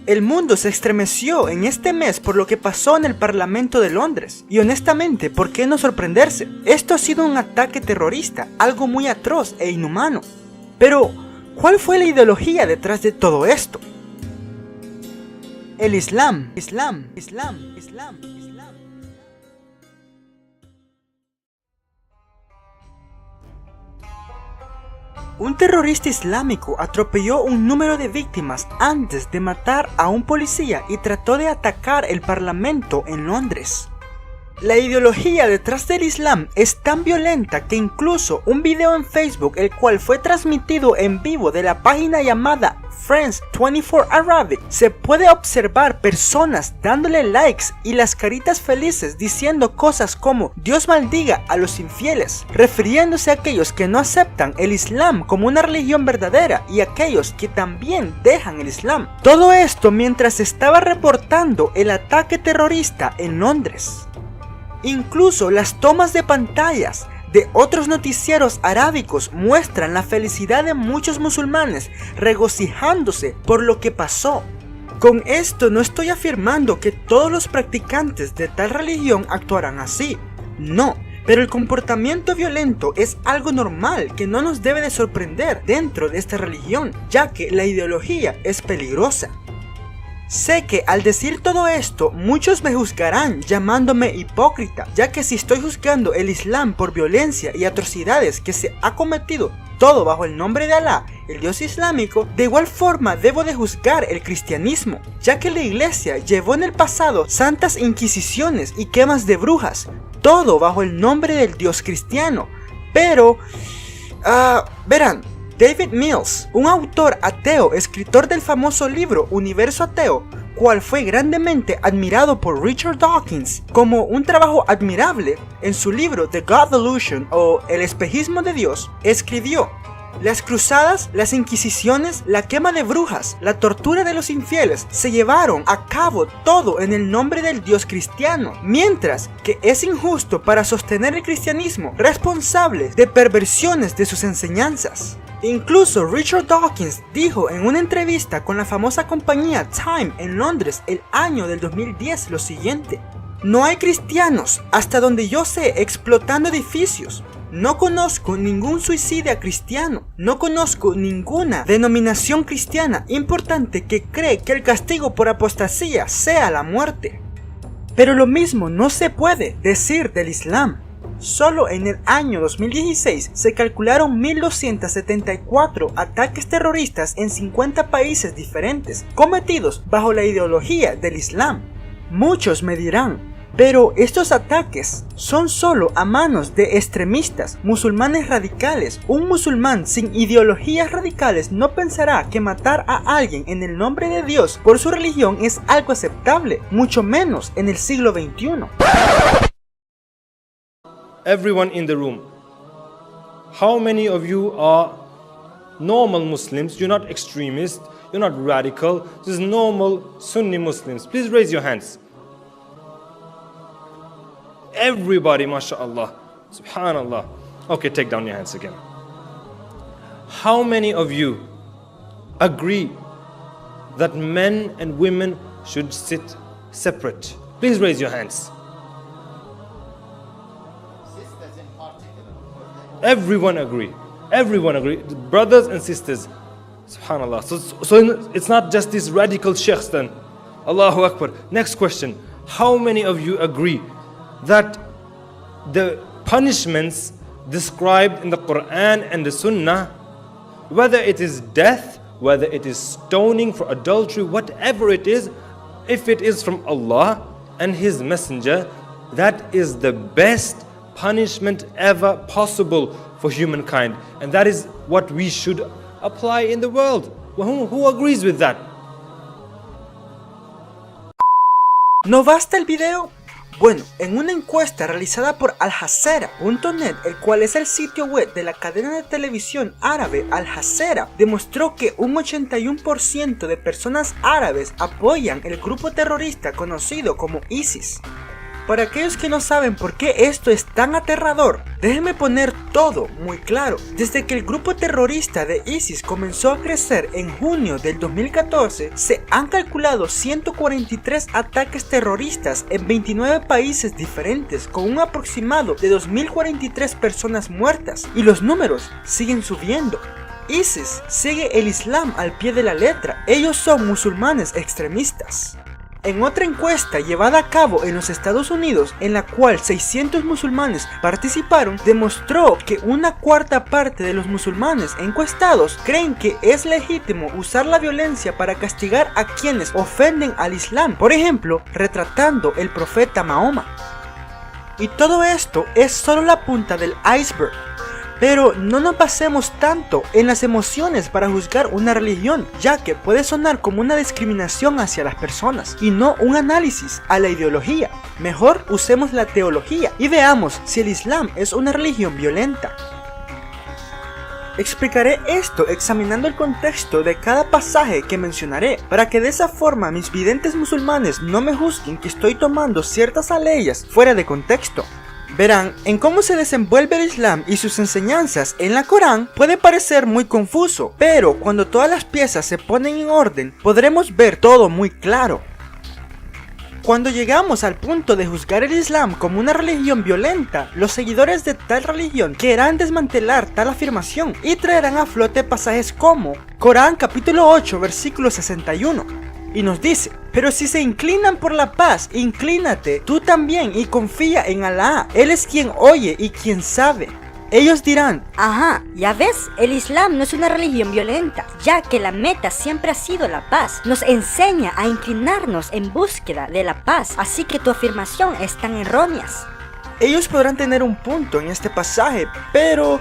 El mundo se estremeció en este mes por lo que pasó en el Parlamento de Londres. Y honestamente, ¿por qué no sorprenderse? Esto ha sido un ataque terrorista, algo muy atroz e inhumano. Pero, ¿cuál fue la ideología detrás de todo esto? El Islam. Un terrorista islámico atropelló un número de víctimas antes de matar a un policía y trató de atacar el parlamento en Londres. La ideología detrás del Islam es tan violenta que incluso un video en Facebook, el cual fue transmitido en vivo de la página llamada Friends 24 Arabic, se puede observar personas dándole likes y las caritas felices diciendo cosas como Dios maldiga a los infieles, refiriéndose a aquellos que no aceptan el Islam como una religión verdadera y aquellos que también dejan el Islam. Todo esto mientras se estaba reportando el ataque terrorista en Londres. Incluso las tomas de pantallas de otros noticieros arábicos muestran la felicidad de muchos musulmanes regocijándose por lo que pasó. Con esto no estoy afirmando que todos los practicantes de tal religión actuarán así, no, pero el comportamiento violento es algo normal que no nos debe de sorprender dentro de esta religión, ya que la ideología es peligrosa. Sé que al decir todo esto, muchos me juzgarán llamándome hipócrita, ya que si estoy juzgando el Islam por violencia y atrocidades que se ha cometido todo bajo el nombre de Alá, el Dios islámico, de igual forma debo de juzgar el cristianismo, ya que la iglesia llevó en el pasado santas inquisiciones y quemas de brujas, todo bajo el nombre del Dios cristiano. Pero, verán, David Mills, un autor ateo, escritor del famoso libro Universo Ateo, cual fue grandemente admirado por Richard Dawkins como un trabajo admirable, en su libro The God Delusion o El espejismo de Dios, escribió: las cruzadas, las inquisiciones, la quema de brujas, la tortura de los infieles se llevaron a cabo todo en el nombre del Dios cristiano, mientras que es injusto para sostener el cristianismo responsable de perversiones de sus enseñanzas. Incluso Richard Dawkins dijo en una entrevista con la famosa compañía Time en Londres el año del 2010 lo siguiente: no hay cristianos, hasta donde yo sé, explotando edificios. No conozco ningún suicida cristiano. No conozco ninguna denominación cristiana importante que cree que el castigo por apostasía sea la muerte. Pero lo mismo no se puede decir del Islam. Solo en el año 2016 se calcularon 1.274 ataques terroristas en 50 países diferentes, cometidos bajo la ideología del Islam. Muchos me dirán, pero estos ataques son solo a manos de extremistas, musulmanes radicales. Un musulmán sin ideologías radicales no pensará que matar a alguien en el nombre de Dios por su religión es algo aceptable, mucho menos en el siglo XXI. Everyone in the room, how many of you are normal Muslims? You're not extremists, you're not radical, just normal Sunni Muslims. Please raise your hands. Everybody, mashallah, subhanallah. Okay, take down your hands again. How many of you agree that men and women should sit separate? Please raise your hands. Everyone agree. Everyone agree. Brothers and sisters. Subhanallah. So it's not just these radical sheikhs then. Allahu Akbar. Next question. How many of you agree that the punishments described in the Quran and the Sunnah, whether it is death, whether it is stoning for adultery, whatever it is, if it is from Allah and His Messenger, that is the best punishment ever possible for humankind, and that is what we should apply in the world. Who agrees with that? ¿No basta el video? Bueno, en una encuesta realizada por Aljazeera.net, el cual es el sitio web de la cadena de televisión árabe Al Jazeera, demostró que un 81% de personas árabes apoyan el grupo terrorista conocido como ISIS. Para aquellos que no saben por qué esto es tan aterrador, déjenme poner todo muy claro. Desde que el grupo terrorista de ISIS comenzó a crecer en junio del 2014, se han calculado 143 ataques terroristas en 29 países diferentes, con un aproximado de 2043 personas muertas, y los números siguen subiendo. ISIS sigue el Islam al pie de la letra, ellos son musulmanes extremistas. En otra encuesta llevada a cabo en los Estados Unidos, en la cual 600 musulmanes participaron, demostró que una cuarta parte de los musulmanes encuestados creen que es legítimo usar la violencia para castigar a quienes ofenden al Islam, por ejemplo, retratando el profeta Mahoma. Y todo esto es solo la punta del iceberg. Pero no nos basemos tanto en las emociones para juzgar una religión, ya que puede sonar como una discriminación hacia las personas y no un análisis a la ideología. Mejor usemos la teología y veamos si el Islam es una religión violenta. Explicaré esto examinando el contexto de cada pasaje que mencionaré, para que de esa forma mis videntes musulmanes no me juzguen que estoy tomando ciertas aleyas fuera de contexto. Verán, en cómo se desenvuelve el Islam y sus enseñanzas en la Corán puede parecer muy confuso, pero cuando todas las piezas se ponen en orden, podremos ver todo muy claro. Cuando llegamos al punto de juzgar el Islam como una religión violenta, los seguidores de tal religión querrán desmantelar tal afirmación y traerán a flote pasajes como Corán capítulo 8 versículo 61. Y nos dice: pero si se inclinan por la paz, inclínate tú también y confía en Alá. Él es quien oye y quien sabe. Ellos dirán: ajá, ya ves, el Islam no es una religión violenta, ya que la meta siempre ha sido la paz. Nos enseña a inclinarnos en búsqueda de la paz, así que tu afirmación es tan errónea. Ellos podrán tener un punto en este pasaje, pero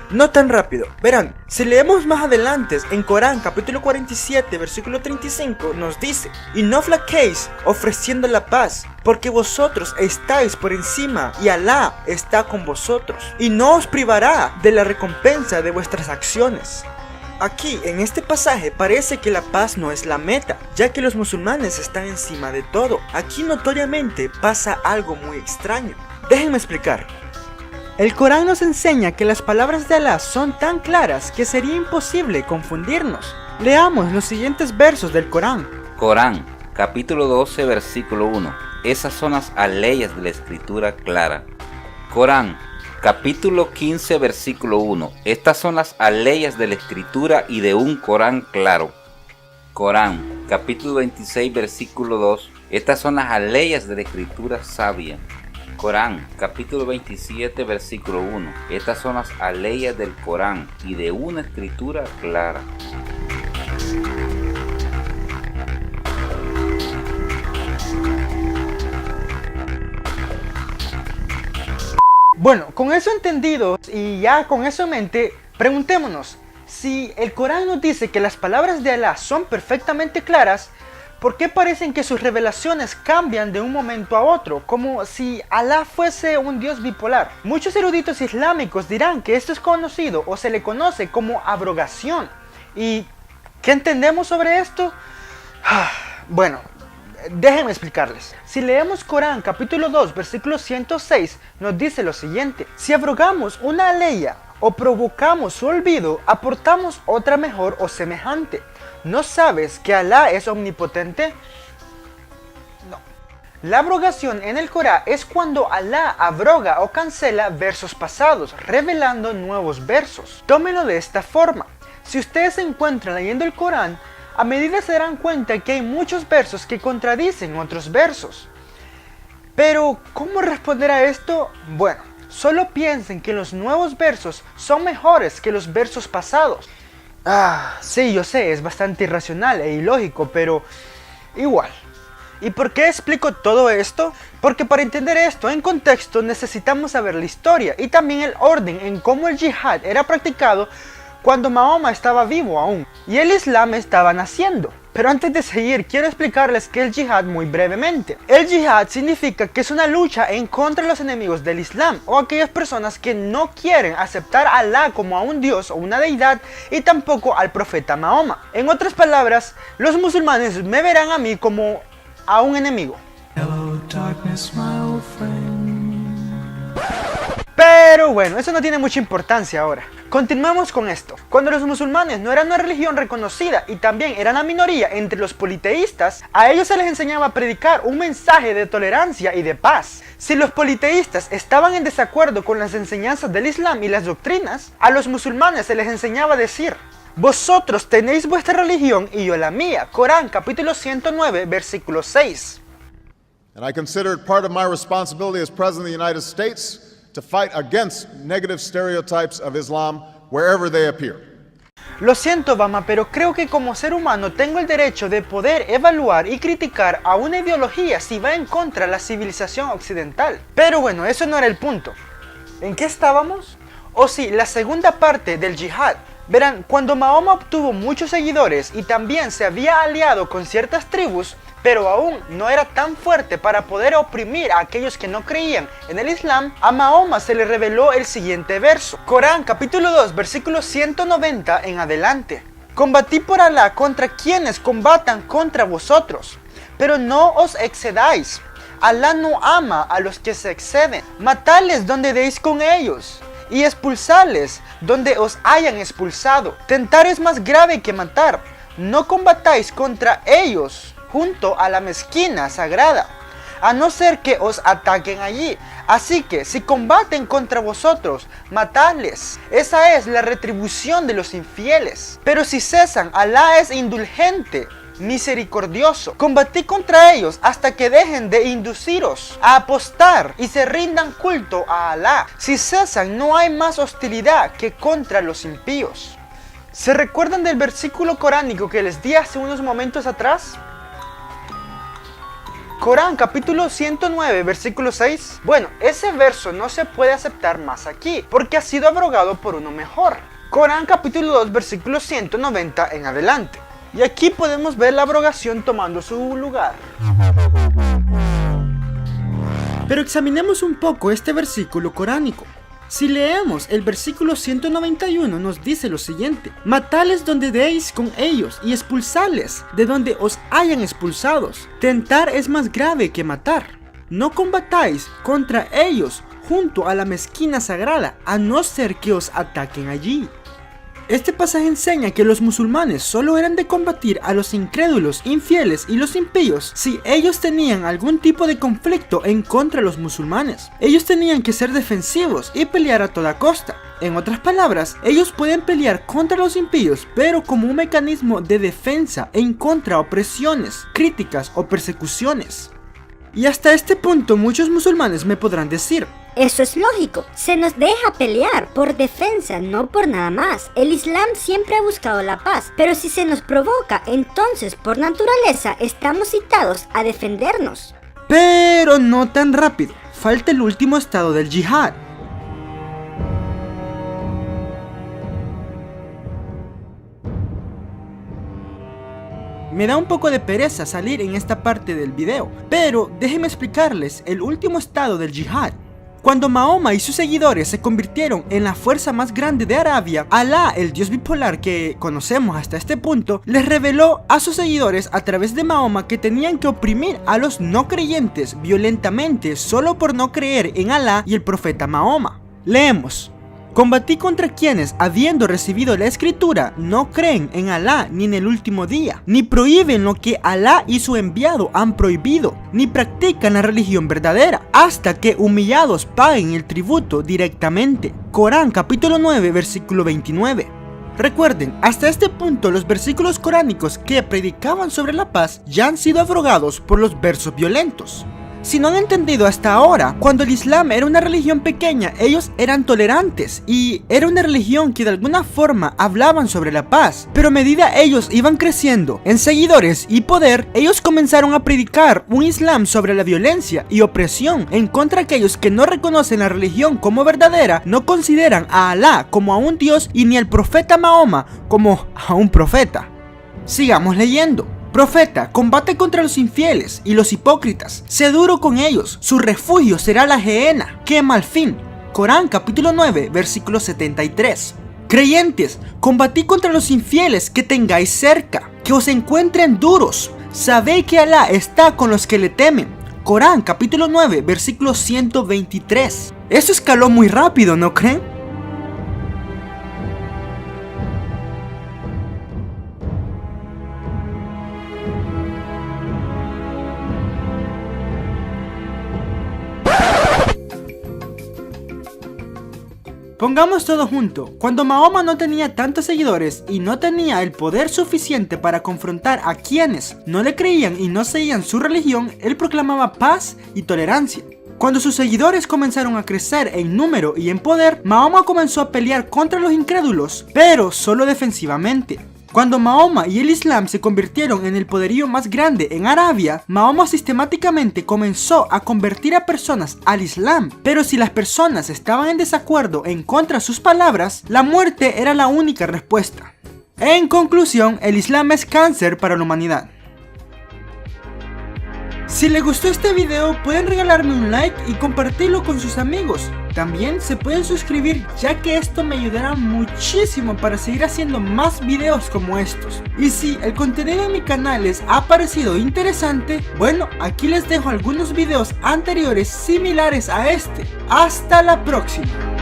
no tan rápido. Verán, si leemos más adelante en Corán capítulo 47 versículo 35 nos dice: y no flaqueéis ofreciendo la paz, porque vosotros estáis por encima y Alá está con vosotros, y no os privará de la recompensa de vuestras acciones. Aquí en este pasaje parece que la paz no es la meta, ya que los musulmanes están encima de todo. Aquí notoriamente pasa algo muy extraño. Déjenme explicar. El Corán nos enseña que las palabras de Alá son tan claras que sería imposible confundirnos. Leamos los siguientes versos del Corán. Corán, capítulo 12, versículo 1. Esas son las aleyas de la escritura clara. Corán, capítulo 15, versículo 1. Estas son las aleyas de la escritura y de un Corán claro. Corán, capítulo 26, versículo 2. Estas son las aleyas de la escritura sabia. Corán, capítulo 27, versículo 1. Estas son las aleyas del Corán y de una escritura clara. Bueno, con eso entendido y ya con eso en mente, preguntémonos, si el Corán nos dice que las palabras de Alá son perfectamente claras, ¿por qué parecen que sus revelaciones cambian de un momento a otro, como si Alá fuese un dios bipolar? Muchos eruditos islámicos dirán que esto es conocido o se le conoce como abrogación. ¿Y qué entendemos sobre esto? Bueno, déjenme explicarles. Si leemos Corán capítulo 2 versículo 106, nos dice lo siguiente: si abrogamos una aleya o provocamos su olvido, aportamos otra mejor o semejante. ¿No sabes que Alá es omnipotente? No. La abrogación en el Corán es cuando Alá abroga o cancela versos pasados, revelando nuevos versos. Tómenlo de esta forma. Si ustedes se encuentran leyendo el Corán, a medida se darán cuenta que hay muchos versos que contradicen otros versos. Pero, ¿cómo responder a esto? Bueno, solo piensen que los nuevos versos son mejores que los versos pasados. Sí, yo sé, es bastante irracional e ilógico, pero igual. ¿Y por qué explico todo esto? Porque para entender esto en contexto necesitamos saber la historia y también el orden en cómo el yihad era practicado cuando Mahoma estaba vivo aún y el Islam estaba naciendo. Pero antes de seguir, quiero explicarles qué es el yihad muy brevemente. El yihad significa que es una lucha en contra de los enemigos del Islam o aquellas personas que no quieren aceptar a Alá como a un dios o una deidad y tampoco al profeta Mahoma. En otras palabras, los musulmanes me verán a mí como a un enemigo. Hello darkness, my old Pero bueno, eso no tiene mucha importancia ahora. Continuemos con esto. Cuando los musulmanes no eran una religión reconocida y también eran la minoría entre los politeístas, a ellos se les enseñaba a predicar un mensaje de tolerancia y de paz. Si los politeístas estaban en desacuerdo con las enseñanzas del Islam y las doctrinas, a los musulmanes se les enseñaba a decir: vosotros tenéis vuestra religión y yo la mía. Corán capítulo 109 versículo 6. And I consider it part of my responsibility as President of the United States to fight against negative stereotypes of Islam wherever they appear. Lo siento, Obama, pero creo que como ser humano tengo el derecho de poder evaluar y criticar a una ideología si va en contra de la civilización occidental. Pero bueno, eso no era el punto. ¿En qué estábamos? Oh sí, la segunda parte del yihad. Verán, cuando Mahoma obtuvo muchos seguidores y también se había aliado con ciertas tribus, pero aún no era tan fuerte para poder oprimir a aquellos que no creían en el Islam, a Mahoma se le reveló el siguiente verso. Corán capítulo 2 versículo 190 en adelante. Combatí por Alá contra quienes combatan contra vosotros, pero no os excedáis. Alá no ama a los que se exceden. Matadles donde deis con ellos y expulsadles donde os hayan expulsado. Tentar es más grave que matar. No combatáis contra ellos junto a la mezquina sagrada, a no ser que os ataquen allí. Así que si combaten contra vosotros, matadles. Esa es la retribución de los infieles. Pero si cesan, Alá es indulgente, misericordioso. Combatid contra ellos hasta que dejen de induciros a apostar y se rindan culto a Alá. Si cesan, no hay más hostilidad que contra los impíos. ¿Se recuerdan del versículo coránico que les di hace unos momentos atrás? Corán capítulo 109 versículo 6. Bueno, ese verso no se puede aceptar más aquí, porque ha sido abrogado por uno mejor. Corán capítulo 2 versículo 190 en adelante. Y aquí podemos ver la abrogación tomando su lugar. Pero examinemos un poco este versículo coránico. Si leemos el versículo 191 nos dice lo siguiente: matadles donde deis con ellos y expulsadles de donde os hayan expulsados. Tentar es más grave que matar. No combatáis contra ellos junto a la mezquina sagrada, a no ser que os ataquen allí. Este pasaje enseña que los musulmanes solo eran de combatir a los incrédulos, infieles y los impíos si ellos tenían algún tipo de conflicto en contra de los musulmanes. Ellos tenían que ser defensivos y pelear a toda costa. En otras palabras, ellos pueden pelear contra los impíos, pero como un mecanismo de defensa en contra de opresiones, críticas o persecuciones. Y hasta este punto muchos musulmanes me podrán decir: eso es lógico, se nos deja pelear por defensa, no por nada más. El Islam siempre ha buscado la paz, pero si se nos provoca, entonces por naturaleza estamos citados a defendernos. Pero no tan rápido, falta el último estado del yihad. Me da un poco de pereza salir en esta parte del video, pero déjenme explicarles el último estado del yihad. Cuando Mahoma y sus seguidores se convirtieron en la fuerza más grande de Arabia, Alá, el dios bipolar que conocemos hasta este punto, les reveló a sus seguidores a través de Mahoma que tenían que oprimir a los no creyentes violentamente solo por no creer en Alá y el profeta Mahoma. Leemos: combatí contra quienes, habiendo recibido la escritura, no creen en Alá ni en el último día, ni prohíben lo que Alá y su enviado han prohibido, ni practican la religión verdadera, hasta que humillados paguen el tributo directamente. Corán capítulo 9 versículo 29. Recuerden, hasta este punto los versículos coránicos que predicaban sobre la paz ya han sido abrogados por los versos violentos. Si no han entendido hasta ahora, cuando el Islam era una religión pequeña, ellos eran tolerantes y era una religión que de alguna forma hablaban sobre la paz. Pero a medida ellos iban creciendo en seguidores y poder, ellos comenzaron a predicar un Islam sobre la violencia y opresión en contra de aquellos que no reconocen la religión como verdadera, no consideran a Alá como a un dios y ni al profeta Mahoma como a un profeta. Sigamos leyendo. Profeta, combate contra los infieles y los hipócritas, sé duro con ellos, su refugio será la gehenna, quema al fin. Corán capítulo 9 versículo 73. Creyentes, combatid contra los infieles que tengáis cerca, que os encuentren duros, sabéis que Alá está con los que le temen. Corán capítulo 9 versículo 123. Eso escaló muy rápido, ¿no creen? Pongamos todo junto. Cuando Mahoma no tenía tantos seguidores y no tenía el poder suficiente para confrontar a quienes no le creían y no seguían su religión, él proclamaba paz y tolerancia. Cuando sus seguidores comenzaron a crecer en número y en poder, Mahoma comenzó a pelear contra los incrédulos, pero solo defensivamente. Cuando Mahoma y el Islam se convirtieron en el poderío más grande en Arabia, Mahoma sistemáticamente comenzó a convertir a personas al Islam, pero si las personas estaban en desacuerdo en contra de sus palabras, la muerte era la única respuesta. En conclusión, el Islam es cáncer para la humanidad. Si les gustó este video, pueden regalarme un like y compartirlo con sus amigos. También se pueden suscribir, ya que esto me ayudará muchísimo para seguir haciendo más videos como estos. Y si el contenido en mi canal les ha parecido interesante, bueno, aquí les dejo algunos videos anteriores similares a este. Hasta la próxima.